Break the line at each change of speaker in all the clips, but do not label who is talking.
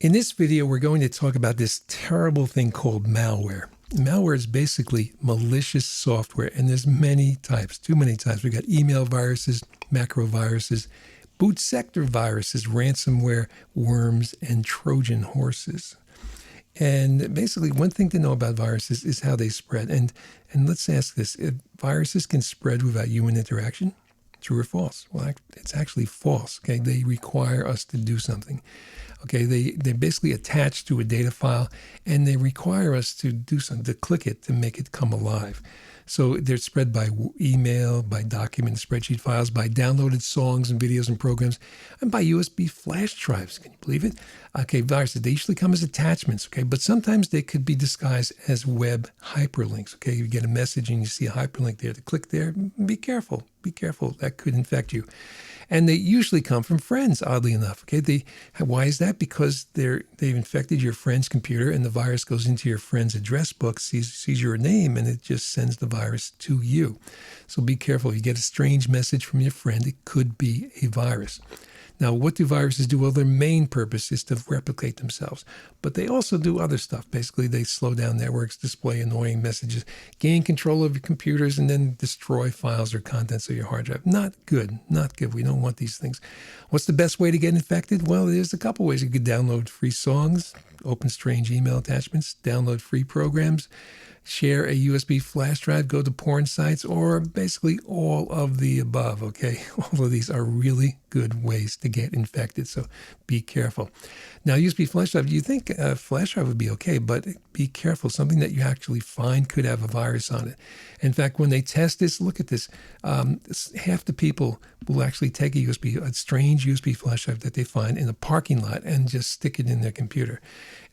In this video, we're going to talk about this terrible thing called malware. Malware is basically malicious software, and there's many types, too many types. We've got email viruses, macro viruses, boot sector viruses, ransomware, worms, and Trojan horses. And basically, one thing to know about viruses is how they spread. And let's ask this: if viruses can spread without human interaction, true or false? Well, it's actually false. Okay, they require us to do something. Okay, they basically attach to a data file, and they require us to do something, to click it, to make it come alive. So they're spread by email, by document spreadsheet files, by downloaded songs and videos and programs, and by USB flash drives. Can you believe it? Okay, viruses, they usually come as attachments, okay? But sometimes they could be disguised as web hyperlinks, okay? You get a message and you see a hyperlink there. To click there, be careful. Be careful. That could infect you. And they usually come from friends, oddly enough, okay? Why is that? Because they've infected your friend's computer, and the virus goes into your friend's address book, sees your name, and it just sends the virus to you. So be careful. You get a strange message from your friend, it could be a virus. Now, what do viruses do? Well, their main purpose is to replicate themselves, but they also do other stuff. Basically, they slow down networks, display annoying messages, gain control of your computers, and then destroy files or contents of your hard drive. Not good, not good. We don't want these things. What's the best way to get infected? Well, there's a couple ways. You could download free songs, open strange email attachments, download free programs, share a USB flash drive, go to porn sites, or basically all of the above, okay? All of these are really good ways to get infected, so be careful. Now, USB flash drive, you think a flash drive would be okay, but be careful. Something that you actually find could have a virus on it. In fact, when they test this, look at this. Half the people will actually take a strange USB flash drive that they find in a parking lot and just stick it in their computer.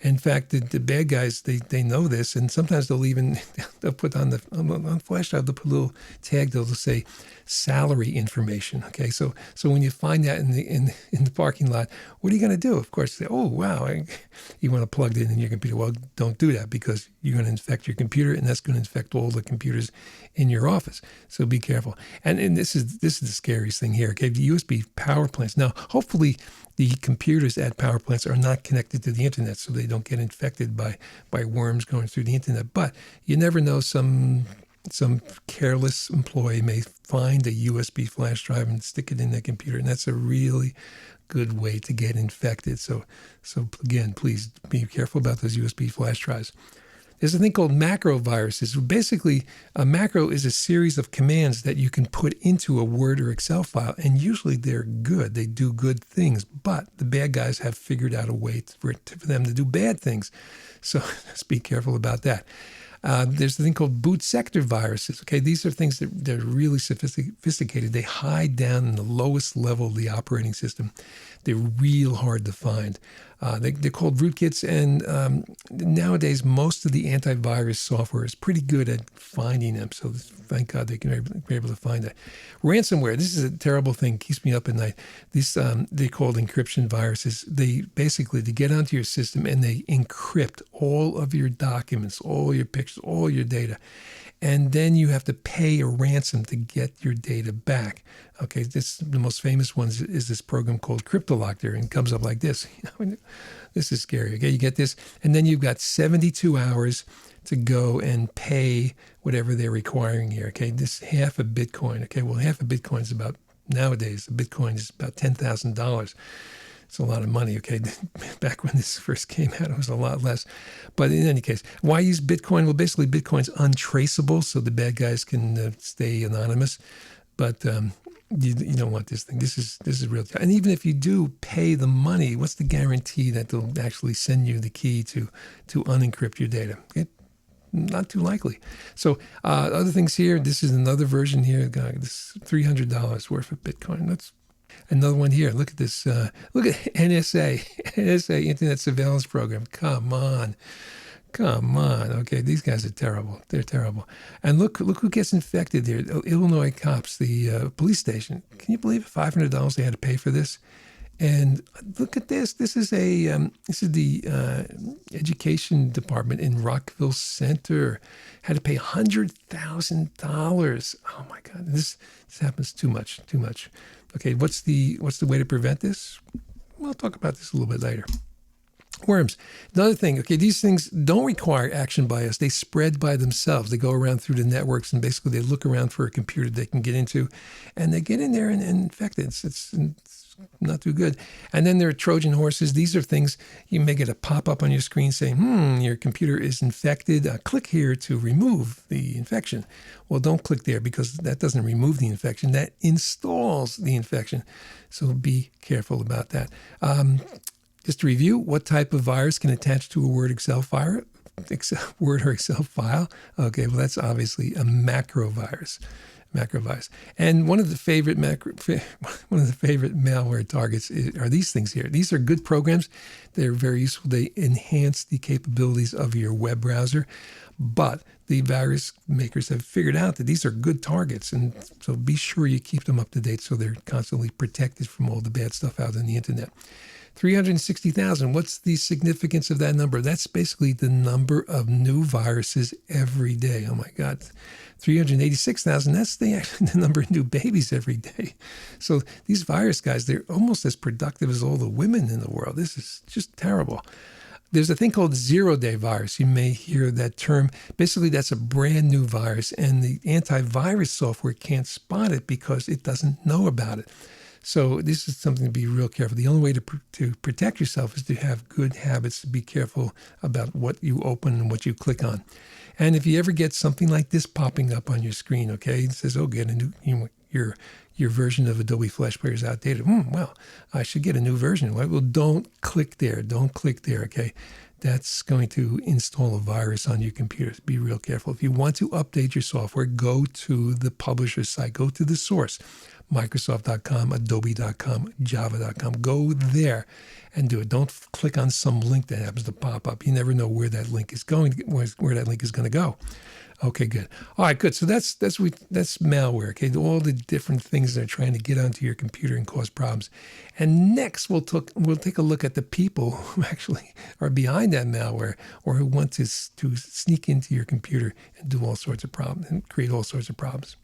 In fact, the bad guys, they know this, and sometimes they'll put on the flash drive, they'll put a little tag, they'll say salary information. Okay, so when you find that in the parking lot, what are you going to do? Of course, say, oh wow, you want to plug it in your computer. Well, don't do that, because you're going to infect your computer, and that's going to infect all the computers in your office. So be careful. And this is the scariest thing here. Okay, the USB power plants. Now, hopefully, the computers at power plants are not connected to the internet, so they don't get infected by worms going through the internet. But you never know, some careless employee may find a USB flash drive and stick it in their computer, and that's a really good way to get infected. So again, please be careful about those USB flash drives. There's a thing called macro viruses. Basically, a macro is a series of commands that you can put into a Word or Excel file, and usually they're good. They do good things, but the bad guys have figured out a way for them to do bad things. So let's be careful about that. There's the thing called boot sector viruses. Okay, these are things that they're really sophisticated. They hide down in the lowest level of the operating system. They're real hard to find. They're called rootkits, and nowadays most of the antivirus software is pretty good at finding them. So thank God they can be able to find that. Ransomware. This is a terrible thing. Keeps me up at night. These they're called encryption viruses. They get onto your system and they encrypt all of your documents, all your pictures, all your data. And then you have to pay a ransom to get your data back. Okay, the most famous one is this program called CryptoLock there, and it comes up like this. This is scary. Okay, you get this, and then you've got 72 hours to go and pay whatever they're requiring here. Okay, this half a Bitcoin. Okay, well, half a Bitcoin is nowadays, a Bitcoin is about $10,000. It's a lot of money, okay? Back when this first came out, it was a lot less. But in any case, why use Bitcoin? Well, basically, Bitcoin's untraceable, so the bad guys can stay anonymous. But you don't want this thing. This is real. And even if you do pay the money, what's the guarantee that they'll actually send you the key to unencrypt your data? Not too likely. So other things here, this is another version here. This is $300 worth of Bitcoin. That's another one here. Look at this. Look at NSA, Internet Surveillance Program. Come on. Okay, these guys are terrible. They're terrible. And look who gets infected here. Illinois cops, the police station. Can you believe it? $500 they had to pay for this? And look at this. This is the education department in Rockville Center. Had to pay $100,000. Oh my God, this happens too much. Okay, what's the way to prevent this? We'll talk about this a little bit later. Worms. Another thing, okay, these things don't require action by us. They spread by themselves. They go around through the networks and basically they look around for a computer they can get into and they get in there and infect it. It's not too good. And then there are Trojan horses. These are things you may get a pop-up on your screen saying, your computer is infected. Click here to remove the infection. Well, don't click there because that doesn't remove the infection. That installs the infection. So be careful about that. Just to review, what type of virus can attach to a Word Word or Excel file? Okay, well, that's obviously a macro virus. And one of the favorite malware targets are these things here. These are good programs. They're very useful. They enhance the capabilities of your web browser, but the virus makers have figured out that these are good targets, and so be sure you keep them up to date so they're constantly protected from all the bad stuff out on the internet. 360,000. What's the significance of that number? That's basically the number of new viruses every day. Oh my God. 386,000. That's the number of new babies every day. So these virus guys, they're almost as productive as all the women in the world. This is just terrible. There's a thing called zero-day virus. You may hear that term. Basically, that's a brand new virus, and the antivirus software can't spot it because it doesn't know about it. So this is something to be real careful. The only way to protect yourself is to have good habits, to be careful about what you open and what you click on. And if you ever get something like this popping up on your screen, okay, it says, get a new, your version of Adobe Flash Player is outdated. Well, I should get a new version. Well, don't click there. Don't click there, okay? That's going to install a virus on your computer. Be real careful. If you want to update your software, go to the publisher's site. Go to the source. Microsoft.com, Adobe.com, Java.com. Go there and do it. Don't click on some link that happens to pop up. You never know where that link is going, where that link is going to go. Okay, good. All right, good. So that's malware. Okay, all the different things that are trying to get onto your computer and cause problems. And next, we'll take a look at the people who actually are behind that malware or who want to sneak into your computer and do all sorts of problems and create all sorts of problems.